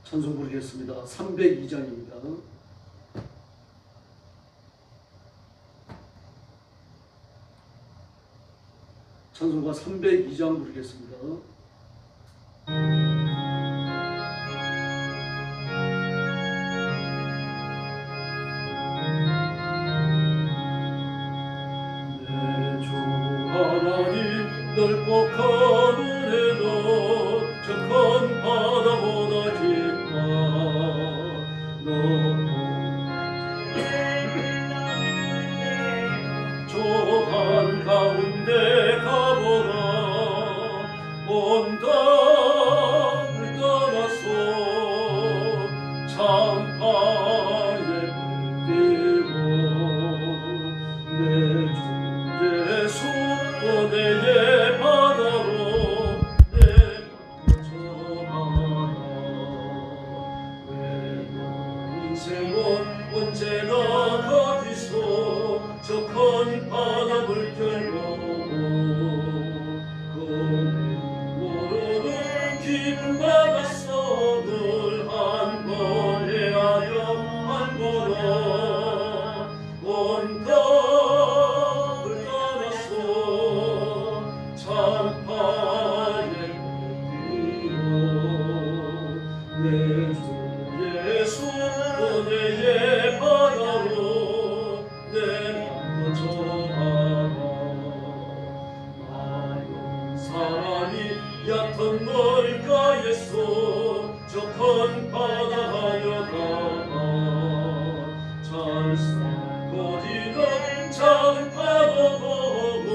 찬송 부르겠습니다. 302장입니다. 찬송가 302장 부르겠습니다. 내 주 하나님 넓고 하늘에도 저 큰 바다보다 깊다. 저 한가운데 가보라. 온 땅을 떠나서 참파에 뛰고 내 주 예수 은혜의 바다로 내몰쳐가라. 내 인생은 언제나 거기서 저 큰 바다 물결 깊은 바닷속 늘 한 번 헤아려 한 번아 온 땅을 떠나서 참파에 뛰고 내 주 예수 은혜의 바다로 내몰쳐가라. 사랑이 얕은 물가에서 저 큰 바다 하여다가 잘싸거리는 작은 파도 보고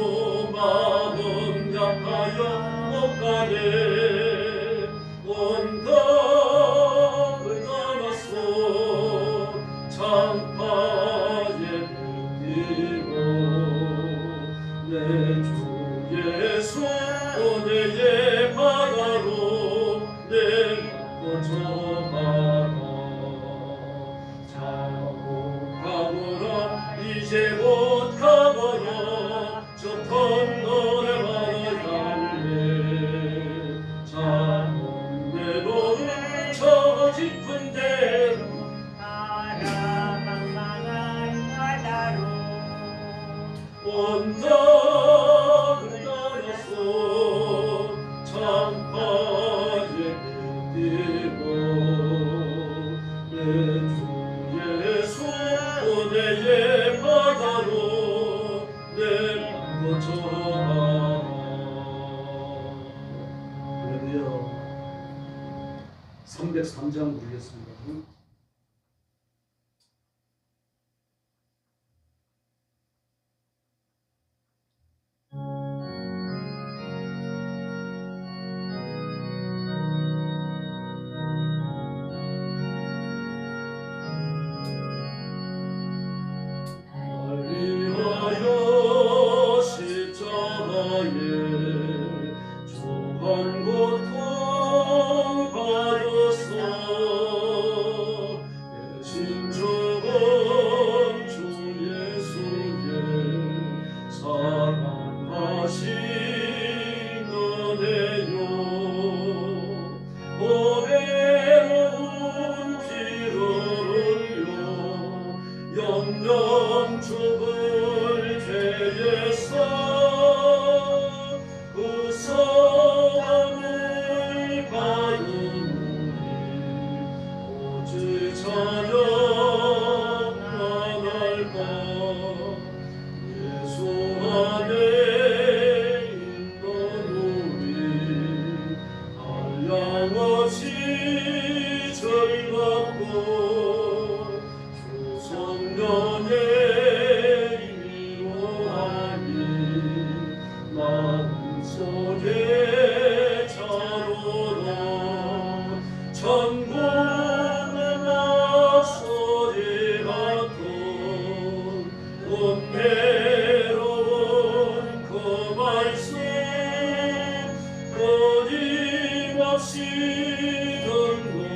마음 약하여 못 가네. 온 땅을 떠나서 참파에 뛰고 내 주 예수 은혜의 바다로 내몰쳐가라. 자복하거라 이제 곧 가거라. 저 큰 노래만을 향해 자는 내 노를 저 깊은 데로 바라망망한 바다로 온 땅을 떠나서 참파에 뛰고 내 주 예수 은혜의 바다로 내몰쳐가라. 할렐루야. 303장 부르겠습니다. 위하여 십자가에 조한 고통 받았어. 대신 죽은 주 예수의 사랑하신 은혜요. 보배로운 피를 흘려 영영 죽을 죄에서 그 사랑을 받은 우리 오직 찬양하날까. 예수 안에 있는 우리 한량없이 즐겁고 주 성령의 마음속에 자로라. 천국의 목소리 같은 은혜로운 그 말씀 끊임없이 듣는 우리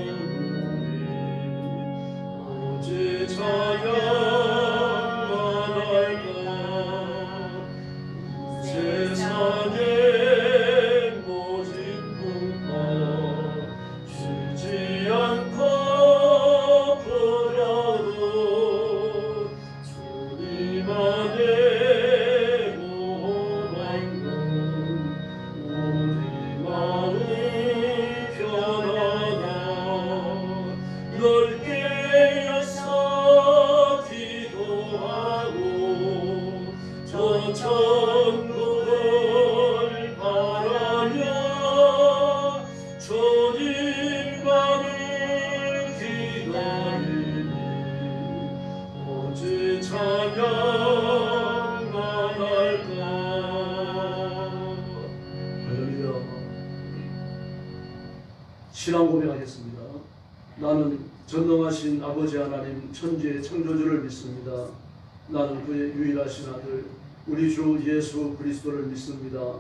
오직 찬양하날까. 세상에 모진 꿈과 쉬지 않고 신앙 고백하겠습니다. 나는 전능하신 아버지 하나님 천지의 창조주를 믿습니다. 나는 그의 유일하신 아들 우리 주 예수 그리스도를 믿습니다.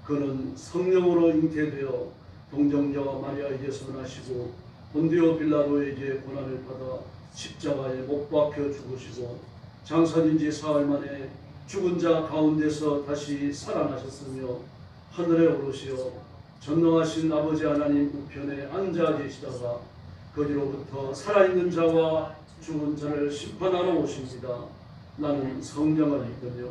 그는 성령으로 잉태되어 동정녀와 마리아에게서 나시고 본디오 빌라도에게 고난을 받아 십자가에 못 박혀 죽으시고 장사된 지 사흘 만에 죽은 자 가운데서 다시 살아나셨으며 하늘에 오르시어 전능하신 아버지 하나님 우편에 앉아 계시다가 거기로부터 살아있는 자와 죽은 자를 심판하러 오십니다. 나는 성령을 믿으며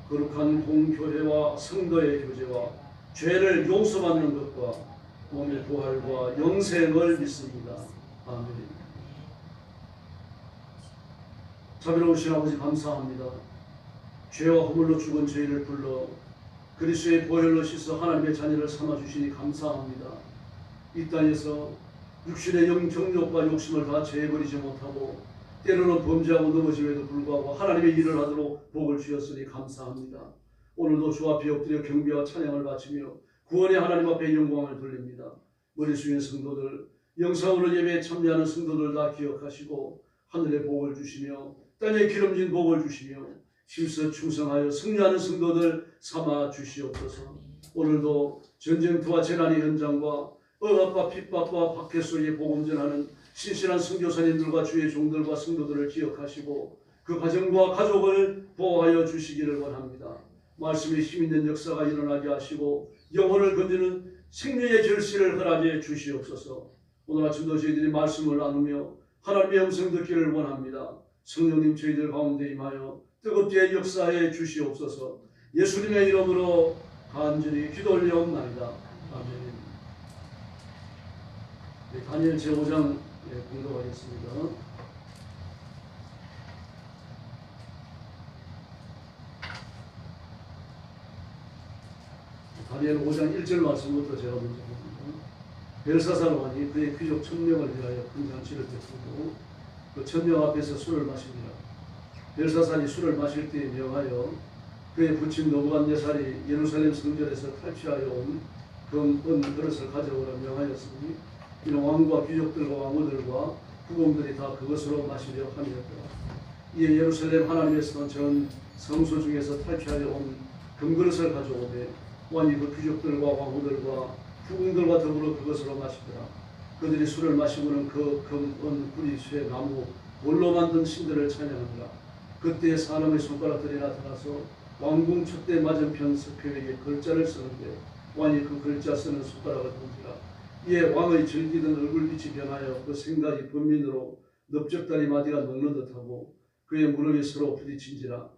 거룩한 공교회와 성도의 교제와 죄를 용서받는 것과 몸의 부활과 영생을 믿습니다. 아멘. 자비로우신 아버지 감사합니다. 죄와 허물로 죽은 저희를 불러 그리스도의 보혈로 씻어 하나님의 자녀를 삼아주시니 감사합니다. 이 땅에서 육신의 영정욕과 욕심을 다 제해버리지 못하고 때로는 범죄하고 넘어짐에도 불구하고 하나님의 일을 하도록 복을 주셨으니 감사합니다. 오늘도 주 앞에 엎드려 경배와 찬양을 바치며 구원의 하나님 앞에 영광을 돌립니다. 머리 숙인 성도들, 영상으로 예배에 참여하는 성도들 다 기억하시고 하늘의 복을 주시며 땅에 기름진 복을 주시며 힘써 충성하여 승리하는 성도들 삼아 주시옵소서. 오늘도 전쟁터와 재난의 현장과 억압과 핍박과 박해 속에 복음 전하는 신실한 선교사님들과 주의 종들과 성도들을 기억하시고 그 가정과 가족을 보호하여 주시기를 원합니다. 말씀의 힘있는 역사가 일어나게 하시고 영혼을 건지는 생명의 결실을 허락해 주시옵소서. 오늘 아침도 저희들이 말씀을 나누며 하나님의 음성 듣기를 원합니다. 성령님 저희들 가운데 임하여 뜨겁게 역사해 주시옵소서. 예수님의 이름으로 간절히 기도 올려옵나이다. 아멘. 다니엘 제5장 공독하겠습니다. 다니엘 5장 1절 말씀부터 제가 먼저 봅니다. 벨사살 왕이 그의 귀족 1000명을 위하여 큰 잔치를 베푸고 그 1000명 앞에서 술을 마십니다. 벨사살이 술을 마실 때에 명하여 그의 부친 느부갓네살이 예루살렘 성전에서 탈취하여 온 금, 은 그릇을 가져오라 명하였으니 이는 왕과 귀족들과 왕후들과 후궁들이 다 그것으로 마시려 함이었더라. 이에 예루살렘 하나님의 전 성소 중에서 탈취하여 온 금그릇을 가져오되 왕이 그 귀족들과 왕후들과 후궁들과 더불어 그것으로 마시더라. 그들이 술을 마시고는 그 금, 은, 구리, 쇠, 나무, 돌로 만든 신들을 찬양하더라. 그때 사람의 손가락들이 나타나서 왕궁 촛대 맞은편 서표에게 글자를 쓰는데 왕이 그 글자 쓰는 손가락을 던지라. 이에 왕의 즐기던 얼굴빛이 변하여 그 생각이 번민으로 넓적다리 마디가 녹는 듯하고 그의 무릎이 서로 부딪힌지라.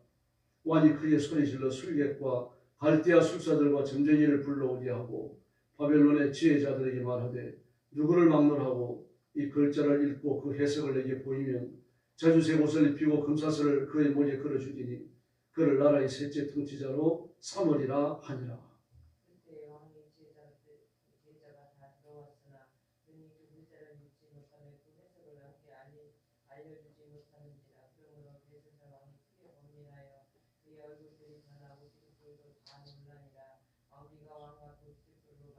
왕이 크게 소리질러 술객과 갈대아 술사들과 점쟁이를 불러오게 하고 바벨론의 지혜자들에게 말하되 누구를 막론하고 이 글자를 읽고 그 해석을 내게 보이면 자주색 옷을 입히고 금사슬을 그의 목에 걸어주리니 그를 나라의 셋째 통치자로 삼으리라 하니라. 그때 왕의 제자가 다 들어왔으나 능히 그 글자를 읽지 못하며 그 해석을 함께 알려주지 못하는지라. 그러므로 벨사살 왕이 크게 번민하여 그의 얼굴들이 변하고 귀족들도 다 놀라니라. 왕비가 왕과 그 귀족들로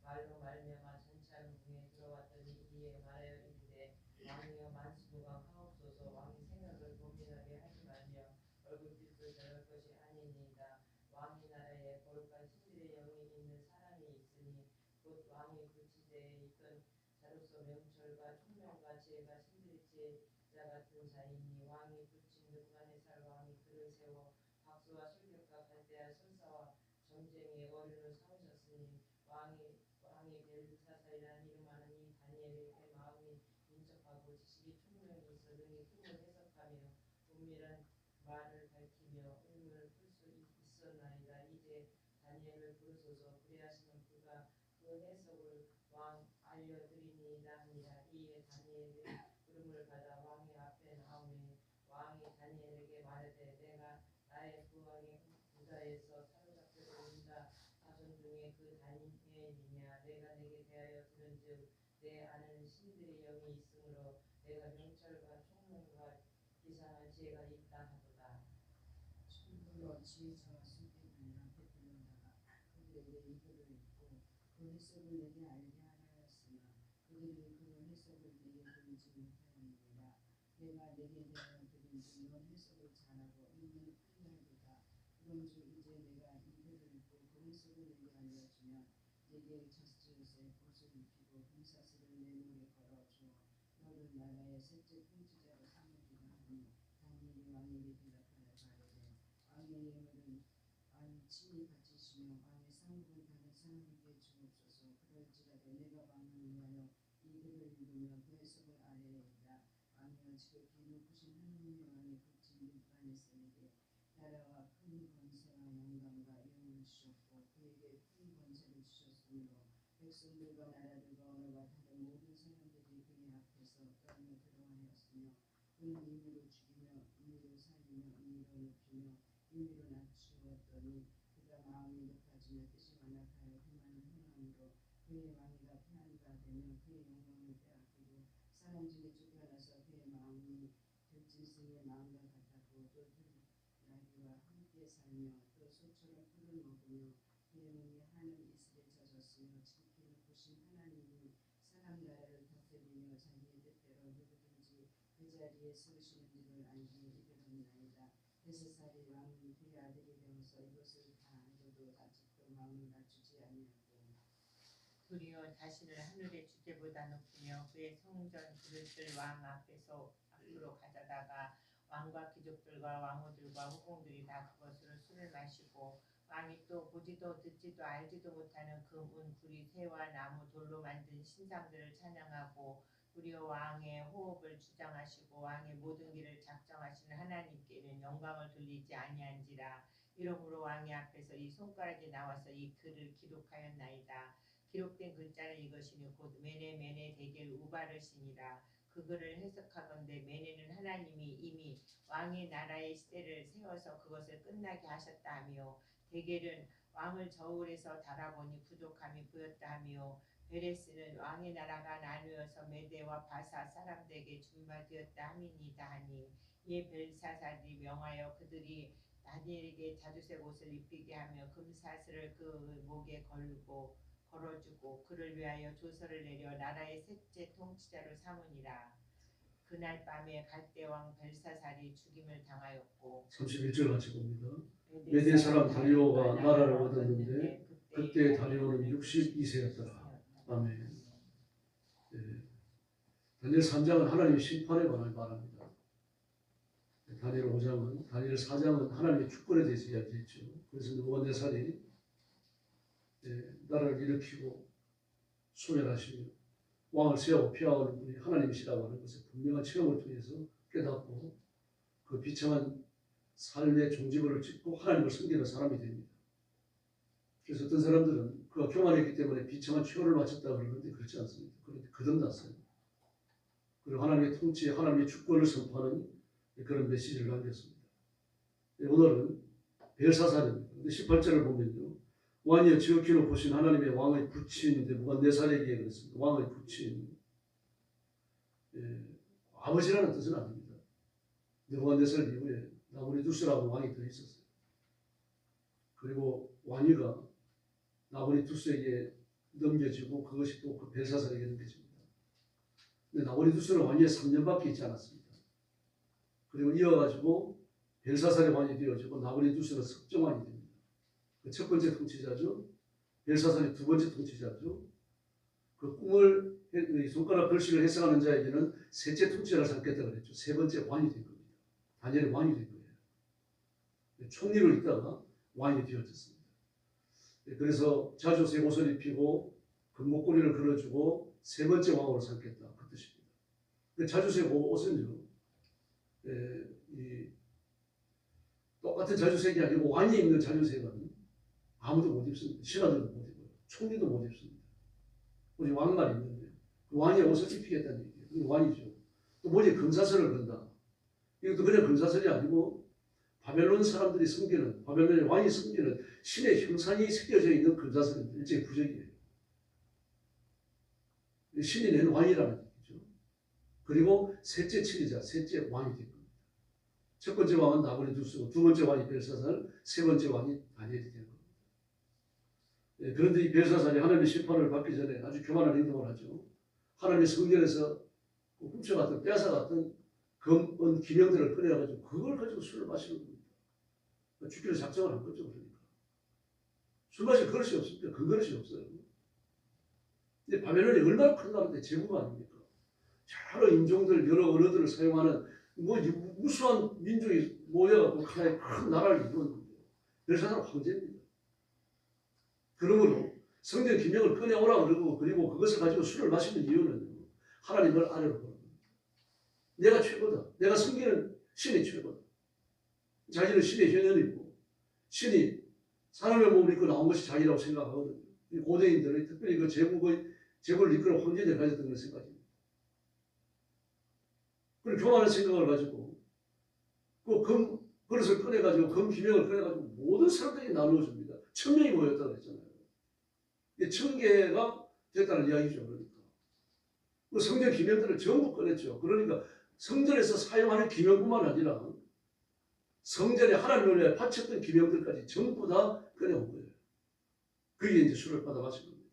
말로 말미암아 잔치하는 궁에 들어왔더니 이에 말하여 이르되 왕이여 만수무강하옵소서. 왕이 생각을 고민하게 하지 말며 얼굴빛을 변할 것이 아니니이다. 왕이 나라에 거룩한 신들의 영이 있는 사람이 있으니 곧 왕이 그 지대에 있던 자로서 명철과 총명과 지혜가 신들의 지혜자 같은 자이니 왕이 붙인 느부갓네살 왕이 그를 세워 박수와 술객과 갈대아 술사와 점쟁이의 어른을 삼으셨으니 왕이 벨사살이라는 이름하는 이 다니엘에게 마음이 민첩하고 지식이 총명이 있어 능히 꿈을 해석하며 은밀한 말을 밝히며 의문을 풀 수 있었나이다. 이제 다니엘을 부르소서. 그리하시면 그가 그 해석을 왕 알려드리니이다 하니라. 이에 다니엘의 부름을 받아 왕의 앞에 나오매 왕이 다니엘에게 말하되 내가 나의 부왕의 부다에서 사로잡혀 온다 자손 중에 그 다니엘이냐. 내가 내게 대하여 들은즉 내 안에는 신들의 영이 있으므로 내가 명철과 총명과 비상한 지혜가 있다 하도다. 참으로 지혜자와 술객을 나한테 불러다가 그들에게 이들을 읽고 그 해석을 내게 알게 하였으나 그들이 그 해석을 내게 보이지 못하였느니라. 내가 내게 대하여 드린 넌 해석을 잘하고 읽는 판결보다. 그런즉 이제 내가 이 글을 읽고 그 해석을 내게 알려주면 내게 젖옷에 옷을 입히고 금사슬을 내 목에 걸어주어 너를 나라의 셋째 통치자로 삼으리라 하니 다니엘이 왕에게 대답하여 가로되 왕의 예물은 왕이 친히 바치시며 왕의 상급은 다른 사람에게 주옵소서. 그럴지라도 내가 왕을 위하여 이 글을 읽으며 그 해석을 아뢰리이다. 왕이여 지극히 높으신 하나님의 왕의 극진 밑반에 세우되 나라와 큰 권세와 영광과 영을 주셨고 그에게 큰 권세를 주셨으므로 백성들과 나라들과 언어가 다른 모든 사람들이 그의 앞에서 떨며 들어하였으며 그는 임의로 죽이며 임의로 살리며 임의로 높이며 임의로 낮추었더니 그가 마음이 높아지며 뜻이 완악하여 교만을 행함으로 그의 왕위가 폐한가 되며 그의 영광을 빼앗기고 사람 중에 쫓겨나서 그의 마음이 들짐승의 마음과 같았고 또 들나귀와 함께 살며 또 소처럼 풀을 먹으며 그의 몸이 하늘 이슬에 젖었으며 지극히 높으신 하나님이 사람 나라를 다스리며 자기의 뜻대로 누구든지 그 자리에 세우시는 줄을 알기에 이르렀나이다. 벨사살이 왕이 그의 아들이 되어서 이것을 다 알고도 아직도 마음을 낮추지 아니하고 도리어 자신을 하늘의 주제보다 높이며 그의 성전 그릇을 왕 앞으로 가져다가 왕과 귀족들과 왕후들과 후궁들이 다 그것으로 술을 마시고 왕이 또 보지도 듣지도 알지도 못하는 금, 은, 구리, 새와 나무, 돌로 만든 신상들을 찬양하고 도리어 왕의 호흡을 주장하시고 왕의 모든 길을 작정하시는 하나님께는 영광을 돌리지 아니한지라. 이러므로 왕의 앞에서 이 손가락이 나와서 이 글을 기록하였나이다. 기록된 글자는 이것이니 곧 메네 데겔 우바르시니라. 그 글을 해석하건대 메네는 하나님이 이미 왕의 나라의 시대를 세워서 그것을 끝나게 하셨다 하며 데겔은 왕을 저울에서 달아보니 부족함이 보였다 하며 베레스는 왕의 나라가 나누어서 메대와 바사 사람들에게 준바되었다 함이니이다 하니 이에 벨사살이 명하여 그들이 다니엘에게 자주색 옷을 입히게 하며 금사슬을 그 목에 걸어주고 그를 위하여 조서를 내려 나라의 셋째 통치자로 삼으니라. 그날 밤에 갈대왕 벨사살이 죽임을 당하였고 31절 같이 봅니다. 메대 사람 다리오가 나라를 얻었는데 그때 다리오는 62세였더라. 아멘. 네. 다니엘 3장은 하나님의 심판에 관한 말합니다. 다니엘 5장은 다니엘 4장은 하나님의 주권에 대해서 이야기했죠. 그래서 느부갓네살이 나라를 일으키고 소멸하시며 왕을 세우고 피하는 분이 하나님이시라고 하는 것을 분명한 체험을 통해서 깨닫고 그 비참한 삶의 종지부를 찍고 하나님을 섬기는 사람이 됩니다. 그래서 어떤 사람들은 그가 교만했기 때문에 비참한 최후를 마쳤다 그러는데 그렇지 않습니다. 그런데 거듭났어요. 그리고 하나님의 통치, 하나님의 주권을 선포하는 그런 메시지를 남겼습니다. 오늘은 벨사살입니다. 근데 18절을 보면요. 왕이여 지극히 높으신 하나님의 왕의 부친 느부갓네살에게 그랬습니다. 왕의 부친. 아버지라는 뜻은 아닙니다. 느부갓네살 이후에 나부리두스라고 왕이 더 있었어요. 그리고 왕위가 나부리두스에게 넘겨지고 그것이 또 그 벨사살에게 넘겨집니다. 근데 나부리두스는 왕위에 3년밖에 있지 않았습니다. 그리고 이어가지고 벨사살의 왕이 되어지고 나부리두스는 석정왕이 됩니다. 그 첫 번째 통치자죠. 벨사살이 두 번째 통치자죠. 그 꿈을 손가락 글씨를 해석하는 자에게는 셋째 통치자를 삼겠다 그랬죠. 세 번째 왕이 된 겁니다. 다니엘이 왕이 된 거예요. 총리로 있다가 왕이 되어졌습니다. 그래서 자주색 옷을 입히고 금목걸이를 걸어주고 세 번째 왕으로 삼겠다 그 뜻입니다. 자주색 옷은요, 똑같은 자주색이 아니고 왕이 입는 자주색은 아무도 못 입습니다. 신하들도 못 입어요. 총리도 못 입습니다. 우리 왕만 입는데 그 왕의 옷을 입히겠다는 얘기예요. 그게 왕이죠. 또 머리에 금사슬을 건다. 이것도 그냥 금사슬이 아니고 바벨론 사람들이 섬기는, 바벨론의 왕이 섬기는 신의 형상이 새겨져 있는 금사슬입니다. 일종의 부적이에요. 신이 낸 왕이라는 얘기죠. 그리고 셋째 치리자, 셋째 왕이 된 겁니다. 첫 번째 왕은 나부리두스고 두 번째 왕이 벨사살, 세 번째 왕이 다니엘이 된 겁니다. 그런데 이 벨사살이 하나님의 심판을 받기 전에 아주 교만한 행동을 하죠. 하나님의 성전에서 훔쳐갔던 빼앗아갔던 금, 은, 기명들을 꺼내가지고 그걸 가지고 술을 마시는 겁니다. 죽기로 작정을 한 거죠. 그러니까 술 마실 그릇이 없습니다. 그 그릇이 없어요. 근데 바벨론이 얼마나 큰 나라인데 제국가 아닙니까? 여러 인종들, 여러 언어들을 사용하는 뭐 무수한 민족이 모여갖고 하나의 큰 나라를 이루는 겁니다. 벨사사는 황제입니다. 그러므로 성전 기명을 꺼내오라 그러고 그리고 그것을 가지고 술을 마시는 이유는 하나님을 아래로 보는 겁니다. 내가 최고다. 내가 섬기는 신이 최고다. 자기는 신의 현현이고 신이 사람의 몸을 입고 나온 것이 자기라고 생각하거든요. 고대인들은 특별히 그 제국을 이끄는 황제들이 가졌던 그런 생각입니다. 그리고 교만한 생각을 가지고 그 금 그릇을 꺼내가지고 금 기명을 꺼내가지고 모든 사람들이 나누어줍니다. 1000명이 모였다고 그랬잖아요. 이게 1000개가 됐다는 이야기죠. 그러니까 그 성전 기명들을 전부 꺼냈죠. 그러니까 성전에서 사용하는 기명뿐만 아니라 성전에 하나님을 위해 바쳤던 기명들까지 전부 다 꺼내온 거예요. 그게 이제 술을 받아 마신 겁니다.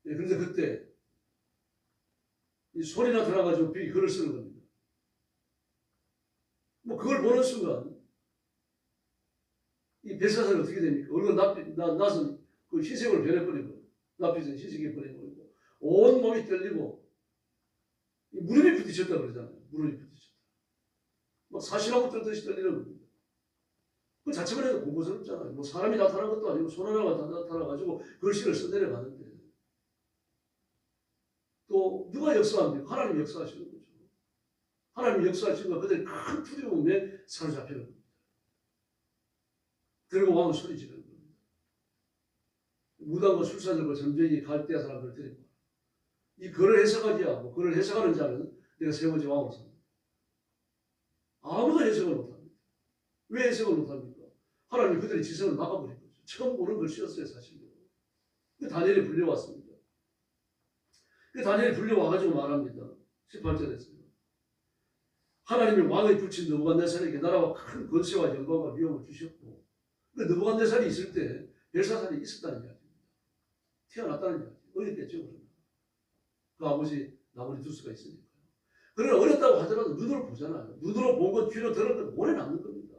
예, 그래서 그때 이 소리나 들어가지고 비기 글을 쓰는 겁니다. 뭐 그걸 보는 순간 이 벨사살이 어떻게 됩니까? 얼굴 나서 그 흰색으로 변해버리고 낯빛은 흰색이 변해버리고 온 몸이 떨리고 무릎이 부딪혔다 그러잖아요. 무릎이 부딪혔다. 막 사시나무 떨듯이 떨리는 겁니다. 그 자체만 해도 공고스럽잖아요. 뭐 사람이 나타난 것도 아니고 손 하나가 나타나가지고 글씨를 써내려가는데 또 누가 역사합니까? 하나님이 역사하시는 거죠. 하나님이 역사하시는 거 그들이 큰 두려움에 사로잡히는 겁니다. 그리고 왕은 소리 지르는 겁니다. 무당과 술사들과 점쟁이 갈대아 사람들 데리고 이 글을 해석하지 않고 글을 해석하는 자는 내가 세 번째 왕으로 삽니다. 아무도 해석을 못합니다. 왜 해석을 못합니까? 하나님이 그들의 지성을 막아버린 거죠. 처음 보는 글씨였어요, 사실은. 그 다니엘이 불려왔습니다. 그 다니엘이 불려와가지고 말합니다. 18절에서요. 하나님이 왕의 붙인 느부갓네살에게 나라와 큰 권세와 영광과 위엄을 주셨고 그 느부갓네살이 있을 때 벨사살이 있었다는 이야기입니다. 태어났다는 이야기. 어렸겠죠. 그러면. 그 아버지 나부리두스가 있으니까요. 그러나 어렸다고 하더라도 눈으로 보잖아요. 눈으로 본 것, 귀로 들은 것 오래 남는 겁니다.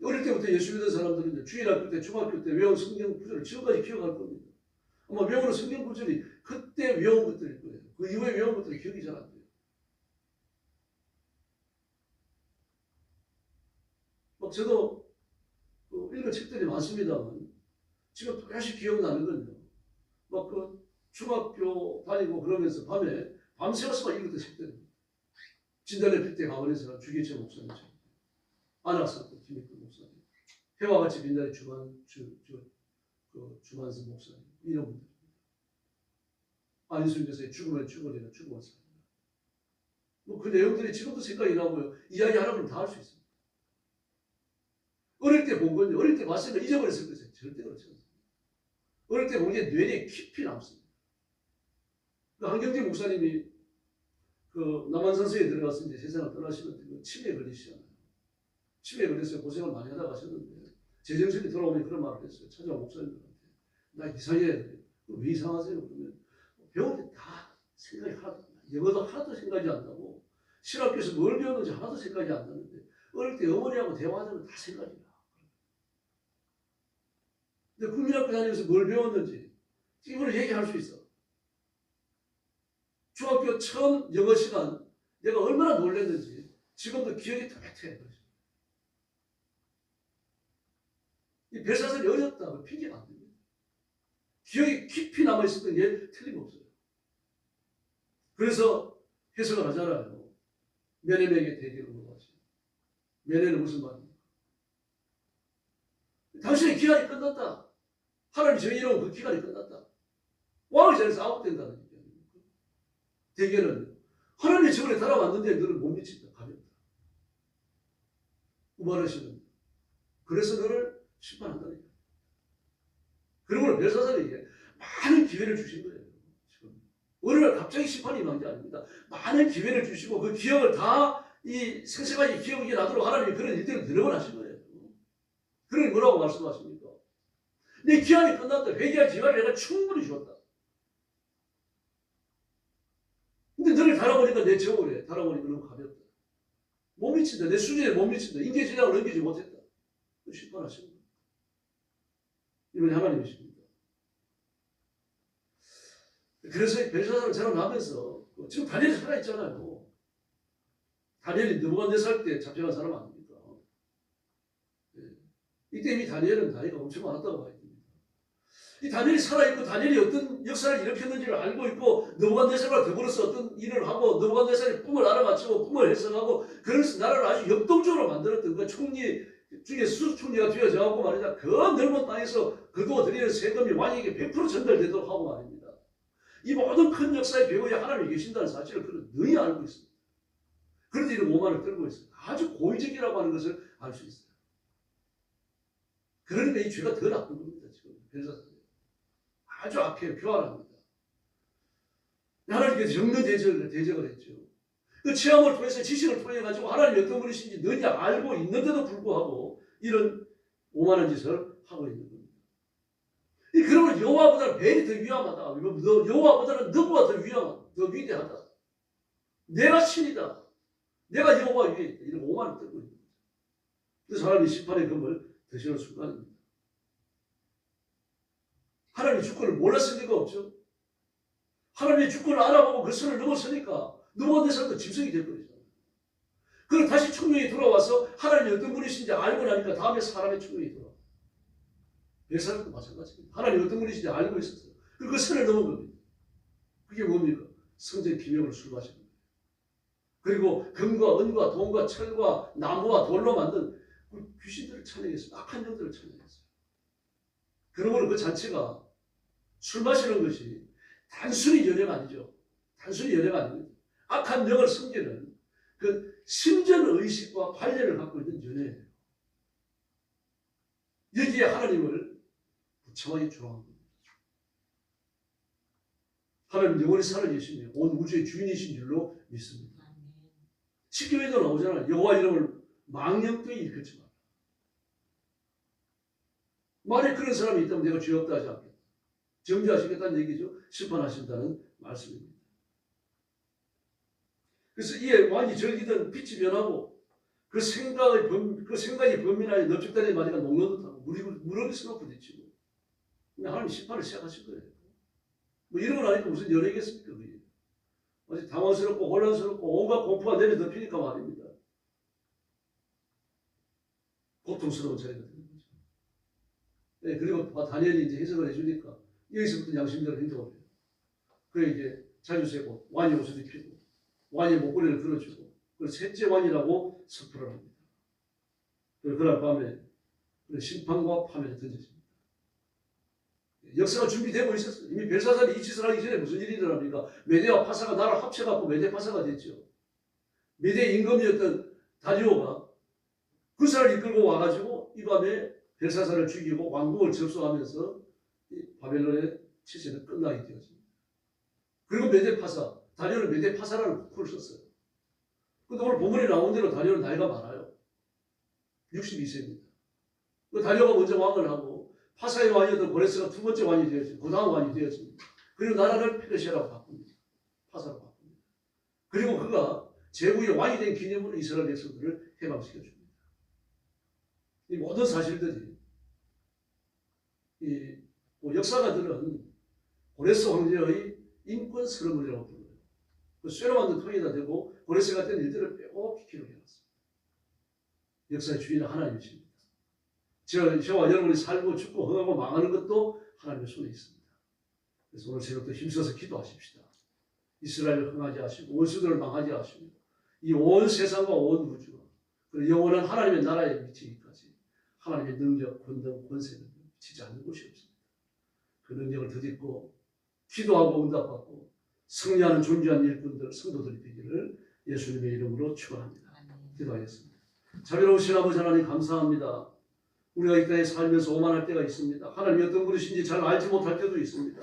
어릴 때부터 예수 믿는 사람들은 주일학교 때, 중학교 때 외운 성경 구절을 지금까지 기억할 겁니다. 아마 외우는 성경 구절이 그때 외운 것들일 거예요. 그 이후에 외운 것들이 기억이 잘 안 돼요. 막 저도 읽은 책들이 많습니다만 지금 또다시 기억나는 건요. 막 그 중학교 다니고 그러면서 밤새워서 막 읽었던 책들입니다. 진달래 필 때 가버려서 주기철 목사님 책. 안학사도 김익근 목사님. 해와 같이 빛나는 주만선 목사님. 이런 분들입니다. 안희순 교수의 죽으면 죽으리라 죽으면 살리라. 뭐 그 내용들이 지금도 생각이 나고요. 이야기 하라면 다 할 수 있습니다. 어릴 때 본 건요. 어릴 때 봤을 때 잊어버렸을 것이에요. 절대 그렇지 않습니다. 어릴 때 본 게 뇌에 깊이 남습니다. 그 한경재 목사님이 그 남한산성에 들어가서 이제 세상을 떠나시는데 그 치매에 걸리시잖아요. 치매에 걸려서 고생을 많이 하다 가셨는데 제정신이 돌아오면 그런 말을 했어요. 찾아온 목사님들한테. 나 이상해. 왜 이상하세요? 그러면 배울 때 다 생각이 하나도 안 나요. 영어도 하나도 생각이 안 나고 실학교에서 뭘 배웠는지 하나도 생각이 안 나는데 어릴 때 어머니하고 대화하면 다 생각이 나. 근데 국민학교 다니면서 뭘 배웠는지 이걸 얘기할 수 있어. 중학교 처음 영어 시간 내가 얼마나 놀랐는지 지금도 기억이 탁탁해. 이 벨사살이 어렸다. 핑계가 안 됩니다. 기억이 깊이 남아있었던 게 틀림없어요. 그래서 해석을 하잖아요. 메넴에게 대기를 물어봤어요. 메넴은 무슨 말입니까? 당신의 기간이 끝났다. 하나님이 정의로운 그 기간이 끝났다. 왕의 자리에서 아웃된다는 얘기입니다. 대개는 하나님의 정원에 달아왔는데 너를 못 미친다. 가볍다. 우발하시는. 그래서 너를 심판한다는 얘기입니다. 그러므로 벨사살에게 많은 기회를 주신 거예요. 지금. 어느 날 갑자기 심판이 임한 게 아닙니다. 많은 기회를 주시고 그 기억을 다 이 생생하게 기억이 나도록 하나님이 그런 일들을 여러 번 하신 거예요. 그러니 뭐라고 말씀하십니까? 내 기한이 끝났다. 회개할 기간을 내가 충분히 줬다. 근데 너를 달아보니까 내 저울에 달아보니까 너무 가볍다. 못 미친다. 내 수준에 못 미친다. 인계 진량을 넘기지 못했다. 심판하시는 거예요. 이분이 하나님이십니다. 그래서 벨사살은 저랑 나면서 지금 다니엘이 살아있잖아요. 다니엘이 느부갓네살 때 잡혀간 사람 아닙니까? 이때 이미 다니엘은 나이가 엄청 많았다고 봐야 됩니다. 이 다니엘이 살아있고 다니엘이 어떤 역사를 일으켰는지를 알고 있고 느부갓네살과 더불어서 어떤 일을 하고 느부갓네살이 꿈을 알아맞히고 꿈을 해석하고 그래서 나라를 아주 역동적으로 만들었던 그 총리 중에 수총리가 되어져갖고 말이다. 그 넓은 땅에서 거두어들이는 세금이 왕에게 100% 전달되도록 하고 말입니다. 이 모든 큰 역사의 배후에 하나님이 계신다는 사실을 그는 능히 알고 있습니다. 그런데 이런 오만을 떨고 있어요. 아주 고의적이라고 하는 것을 알 수 있어요. 그러니까 이 죄가 더 나쁜 겁니다. 지금 벨사살이 아주 악해요. 교활합니다. 하나님께서 정면 대적을 했죠. 그 체험을 통해서 지식을 통해 가지고 하나님이 어떤 분이신지 능히 알고 있는데도 불구하고 이런 오만한 짓을 하고 있는 겁니다. 그러면 여호와보다는 벨이 더 위험하다. 여호와보다는 너보다 더 위대하다. 내가 신이다. 내가 여호와 위에 있다. 이런 오만을 떨고 있는 거죠. 그래서 하나님이 심판의 검을 드시는 순간입니다. 하나님의 주권을 몰랐을 리가 없죠. 하나님의 주권을 알아보고 그 선을 넘어서니까 느부갓네살도 짐승이 될 거죠. 그리고 다시 총명이 돌아와서 하나님이 어떤 분이신지 알고 나니까 다음에 사람의 총명이 돌아와요. 벨사살도 마찬가지입니다. 하나님이 어떤 분이신지 알고 있었어요. 그리고 그 선을 넘은 겁니다. 그게 뭡니까? 성전 기명으로 술 마시는 거예요. 그리고 금과 은과 돈과 철과 나무와 돌로 만든 그 귀신들을 찬양했어요. 악한 영들을 찬양했어요. 그러므로 그 자체가 술 마시는 것이 단순히 연애가 아니죠. 단순히 연애가 아닙니다. 악한 영을 섬기는 그 심전 의식과 관련을 갖고 있는 연애예요. 여기에 하나님을 부참하게 조롱한 겁니다. 하나님 영원히 살아계시며 온 우주의 주인이신 줄로 믿습니다. 십계명에도 나오잖아요. 여호와 이름을 망령되이 일컫지 마라. 만약 그런 사람이 있다면 내가 죄 없다 하지 않겠다. 정죄하시겠다는 얘기죠. 심판하신다는 말씀입니다. 그래서 이에 왕이 즐기던 빛이 변하고 그 생각이 범민하여 넓적다리의 마디가 녹는듯하고 무릎이 서로 부딪히고 하나님 심판을 시작하신 거예요. 뭐 이런 건 아니까 무슨 연애겠습니까? 그게. 아주 당황스럽고 혼란스럽고 온갖 공포가 내려덮이니까 말입니다. 고통스러운 자리가 되는 거죠. 네, 그리고 다니엘이 이제 해석을 해주니까 여기서부터 양심대로 행동을 해요. 그래 이제 자주 세고 왕의 옷을 입히고 왕의 목걸이를 걸어주고 그리고 셋째 왕이라고 선포를 합니다. 그리고 그날 밤에 심판과 파멸이 던져집니다. 역사가 준비되고 있었어요. 이미 벨사살이 이 짓을 하기 전에 무슨 일이 일어납니까? 메대와 파사가 나라를 합쳐갖고 메대 파사가 됐죠. 메대 임금이었던 다리오가 군사를 이끌고 와가지고 이 밤에 벨사살을 죽이고 왕국을 접수하면서 바벨론의 치세는 끝나게 되었습니다. 그리고 메대 파사, 다리오는 메대 파사라는 국호를 썼어요. 근데 오늘 본문에 나온 대로 다리오는 나이가 많아요. 62세입니다. 그 다리오가 먼저 왕을 하고 파사의 왕이었던 고레스가 두 번째 왕이 되었습니다. 그 다음 왕이 되었습니다. 그리고 나라를 페르시아라고 바꿉니다. 파사로 바꿉니다. 그리고 그가 제국의 왕이 된 기념으로 이스라엘 백성들을 해방시켜줍니다. 이 모든 사실들이 이 역사가들은 고레스 황제의 인권 선언문이라고 불러요. 그 쇠로 만든 통에다 대고 고레스 같은 일들을 빼곡히 기록해놨습니다. 역사의 주인은 하나님이십니다. 저와 여러분이 살고 죽고 흥하고 망하는 것도 하나님의 손에 있습니다. 그래서 오늘 새벽도 힘써서 기도하십시다. 이스라엘을 흥하게 하시고 원수들을 망하게 하시고 이 온 세상과 온 우주가 그리고 영원한 하나님의 나라에 미치기까지 하나님의 능력, 권능, 권세는 미치지 않는 곳이 없습니다. 그 능력을 덧입고 기도하고 응답받고 승리하는 존귀한 일꾼들, 성도들이 되기를 예수님의 이름으로 축원합니다. 기도하겠습니다. 자비로우신 아버지 하나님 감사합니다. 우리가 이 땅에 살면서 오만할 때가 있습니다. 하나님이 어떤 분이신지 잘 알지 못할 때도 있습니다.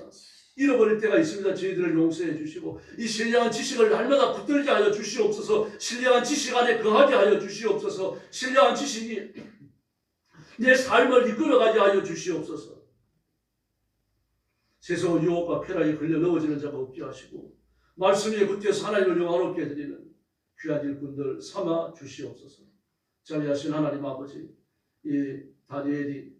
잃어버릴 때가 있습니다. 저희들을 용서해 주시고 이 신령한 지식을 날마다 붙들게 하여 주시옵소서. 신령한 지식 안에 거하게 하여 주시옵소서. 신령한 지식이 내 삶을 이끌어가게 하여 주시옵소서. 세상 유혹과 쾌락에 걸려 넘어지는 자가 없게 하시고 말씀 위에 굳게서 하나님을 영화롭게 해드리는 귀한 일꾼들 삼아 주시옵소서. 자비하신 하나님 아버지, 이 다니엘이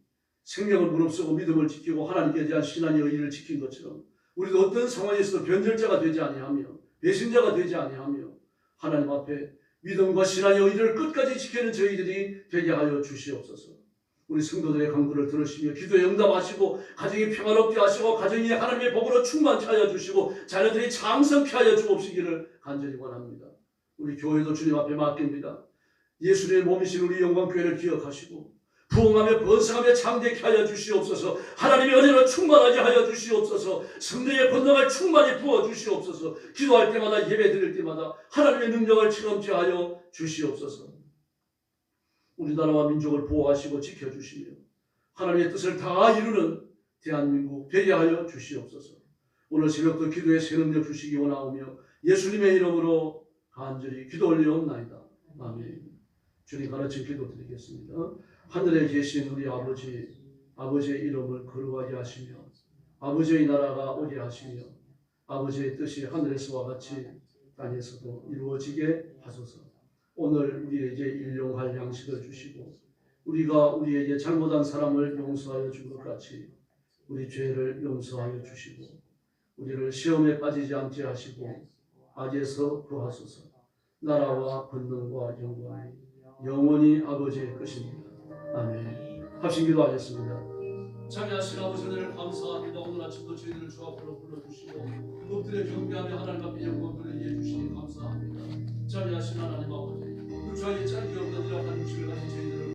생명을 무릅쓰고 믿음을 지키고 하나님께 대한 신앙의 의의를 지킨 것처럼 우리도 어떤 상황에서도 변절자가 되지 아니하며 배신자가 되지 아니하며 하나님 앞에 믿음과 신앙의 의의를 끝까지 지키는 저희들이 되게 하여 주시옵소서. 우리 성도들의 간구를 들으시며 기도에 응답하시고 가정이 평화롭게 하시고 가정이 하나님의 복으로 충만케 하여 주시고 자녀들이 장성케 하여 주옵시기를 간절히 원합니다. 우리 교회도 주님 앞에 맡깁니다. 예수님의 몸이신 우리 영광교회를 기억하시고 부흥하며 번성하며 창대케 하여 주시옵소서. 하나님의 은혜로 충만하게 하여 주시옵소서. 성령의 권능을 충만히 부어 주시옵소서. 기도할 때마다 예배 드릴 때마다 하나님의 능력을 체험케 하여 주시옵소서. 우리나라와 민족을 보호하시고 지켜주시며 하나님의 뜻을 다 이루는 대한민국 되게 하여 주시옵소서. 오늘 새벽도 기도에 새 능력 주시기 원하오며 예수님의 이름으로 간절히 기도 올리옵나이다. 아멘. 주님 가르친 기도 드리겠습니다. 하늘에 계신 우리 아버지, 아버지의 이름을 거룩하게 하시며 아버지의 나라가 오게 하시며 아버지의 뜻이 하늘에서와 같이 땅에서도 이루어지게 하소서. 오늘 우리에게 일용할 양식을 주시고 우리가 우리에게 잘못한 사람을 용서하여 준 것 같이 우리 죄를 용서하여 주시고 우리를 시험에 빠지지 않게 하시고 악에서 구하소서. 나라와 권능과 영광이 영원히 아버지의 것입니다. 아멘. 합심 기도하겠습니다. 자비하신 아버지 은혜를 감사합니다. 오늘 아침도 저희들을 주 앞으로 불러주시고 엎드려 경배하며 하나님 앞에 영광을 예주시니 감사합니다. 자비하신 하나님 아버지, 그 주의 짤기 없는 이러한 육신을 가진 저희들을